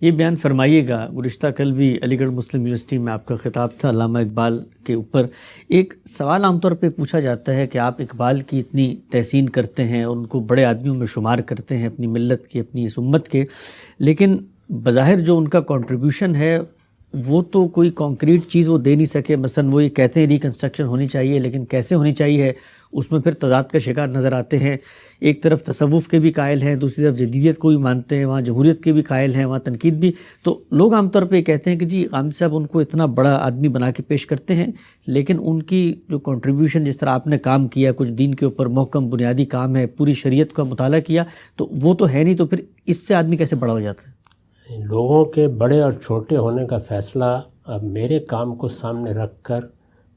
یہ بیان فرمائیے گا، گزشتہ کل بھی علی گڑھ مسلم یونیورسٹی میں آپ کا خطاب تھا علامہ اقبال کے اوپر. ایک سوال عام طور پہ پوچھا جاتا ہے کہ آپ اقبال کی اتنی تحسین کرتے ہیں، ان کو بڑے آدمیوں میں شمار کرتے ہیں اپنی ملت کے، اپنی اس امت کے، لیکن بظاہر جو ان کا کنٹریبیوشن ہے وہ تو کوئی کانکریٹ چیز وہ دے نہیں سکے. مثلا وہ یہ کہتے ہیں ریکنسٹرکشن ہونی چاہیے، لیکن کیسے ہونی چاہیے اس میں پھر تضاد کا شکار نظر آتے ہیں. ایک طرف تصوف کے بھی قائل ہیں، دوسری طرف جدیدیت کو بھی مانتے ہیں، وہاں جمہوریت کے بھی قائل ہیں، وہاں تنقید بھی. تو لوگ عام طور پہ کہتے ہیں کہ جی غامدی صاحب ان کو اتنا بڑا آدمی بنا کے پیش کرتے ہیں، لیکن ان کی جو کنٹریبیوشن، جس طرح آپ نے کام کیا، کچھ دین کے اوپر محکم بنیادی کام ہے، پوری شریعت کا مطالعہ کیا، تو وہ تو ہے نہیں. تو پھر اس سے آدمی کیسے بڑا ہو جاتا ہے؟ لوگوں کے بڑے اور چھوٹے ہونے کا فیصلہ اب میرے کام کو سامنے رکھ کر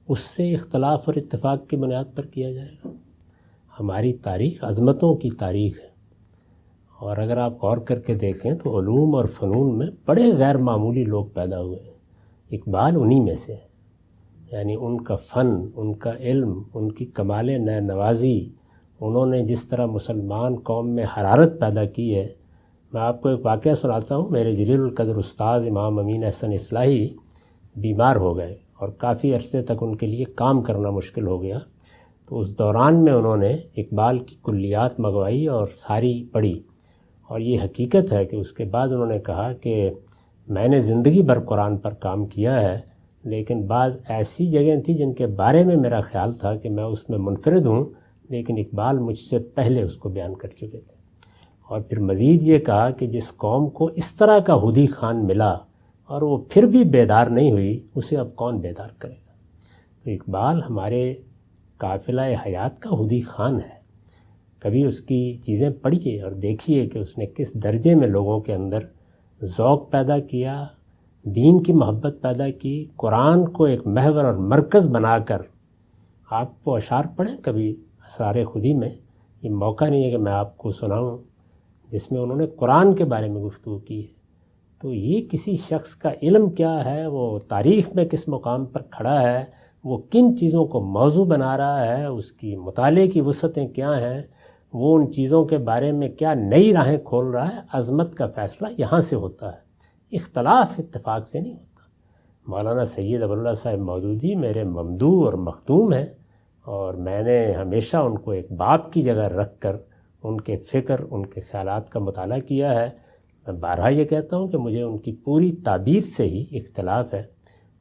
اس سے اختلاف اور اتفاق کی بنیاد پر کیا جائے گا. ہماری تاریخ عظمتوں کی تاریخ ہے، اور اگر آپ غور کر کے دیکھیں تو علوم اور فنون میں بڑے غیر معمولی لوگ پیدا ہوئے ہیں. اقبال انہی میں سے ہے. یعنی ان کا فن، ان کا علم، ان کی کمال نئے نوازی، انہوں نے جس طرح مسلمان قوم میں حرارت پیدا کی ہے. میں آپ کو ایک واقعہ سناتا ہوں. میرے جلیل القدر استاذ امام امین احسن اصلاحی بیمار ہو گئے اور کافی عرصے تک ان کے لیے کام کرنا مشکل ہو گیا. تو اس دوران میں انہوں نے اقبال کی کلیات منگوائی اور ساری پڑھی، اور یہ حقیقت ہے کہ اس کے بعد انہوں نے کہا کہ میں نے زندگی بھر قرآن پر کام کیا ہے، لیکن بعض ایسی جگہیں تھیں جن کے بارے میں میرا خیال تھا کہ میں اس میں منفرد ہوں، لیکن اقبال مجھ سے پہلے اس کو بیان کر چکے تھے. اور پھر مزید یہ کہا کہ جس قوم کو اس طرح کا ہدی خان ملا اور وہ پھر بھی بیدار نہیں ہوئی، اسے اب کون بیدار کرے گا. تو اقبال ہمارے قافلہ حیات کا ہدی خان ہے. کبھی اس کی چیزیں پڑھیے اور دیکھیے کہ اس نے کس درجے میں لوگوں کے اندر ذوق پیدا کیا، دین کی محبت پیدا کی، قرآن کو ایک محور اور مرکز بنا کر. آپ وہ اشعار پڑھیں کبھی اسرار خودی میں، یہ موقع نہیں ہے کہ میں آپ کو سناؤں، جس میں انہوں نے قرآن کے بارے میں گفتگو کی ہے. تو یہ کسی شخص کا علم کیا ہے، وہ تاریخ میں کس مقام پر کھڑا ہے، وہ کن چیزوں کو موضوع بنا رہا ہے، اس کی مطالعے کی وسعتیں کیا ہیں، وہ ان چیزوں کے بارے میں کیا نئی راہیں کھول رہا ہے. عظمت کا فیصلہ یہاں سے ہوتا ہے، اختلاف اتفاق سے نہیں ہوتا. مولانا سید ابواللہ صاحب مودودی میرے ممدوح اور مخدوم ہیں، اور میں نے ہمیشہ ان کو ایک باپ کی جگہ رکھ کر ان کے فکر، ان کے خیالات کا مطالعہ کیا ہے. میں بارہا یہ کہتا ہوں کہ مجھے ان کی پوری تعبیر سے ہی اختلاف ہے،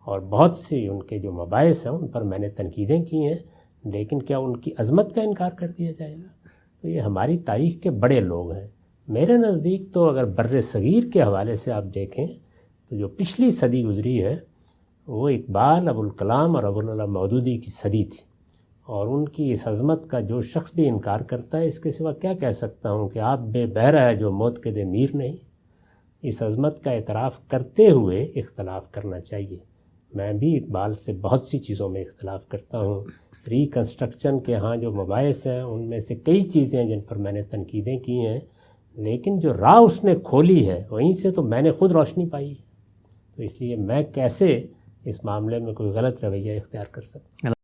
اور بہت سی ان کے جو مباحث ہیں ان پر میں نے تنقیدیں کی ہیں، لیکن کیا ان کی عظمت کا انکار کر دیا جائے گا؟ تو یہ ہماری تاریخ کے بڑے لوگ ہیں. میرے نزدیک تو اگر بر صغیر کے حوالے سے آپ دیکھیں تو جو پچھلی صدی گزری ہے وہ اقبال، ابوالکلام اور ابوالعلا مودودی کی صدی تھی. اور ان کی اس عظمت کا جو شخص بھی انکار کرتا ہے، اس کے سوا کیا کہہ سکتا ہوں کہ آپ بے بہرہ ہے جو موت کے دے میر نہیں. اس عظمت کا اعتراف کرتے ہوئے اختلاف کرنا چاہیے. میں بھی اقبال سے بہت سی چیزوں میں اختلاف کرتا ہوں. ریکنسٹرکشن کے ہاں جو مباحث ہیں ان میں سے کئی چیزیں ہیں جن پر میں نے تنقیدیں کی ہیں، لیکن جو راہ اس نے کھولی ہے وہیں سے تو میں نے خود روشنی پائی ہے. تو اس لیے میں کیسے اس معاملے میں کوئی غلط رویہ اختیار کر سکتا ہوں؟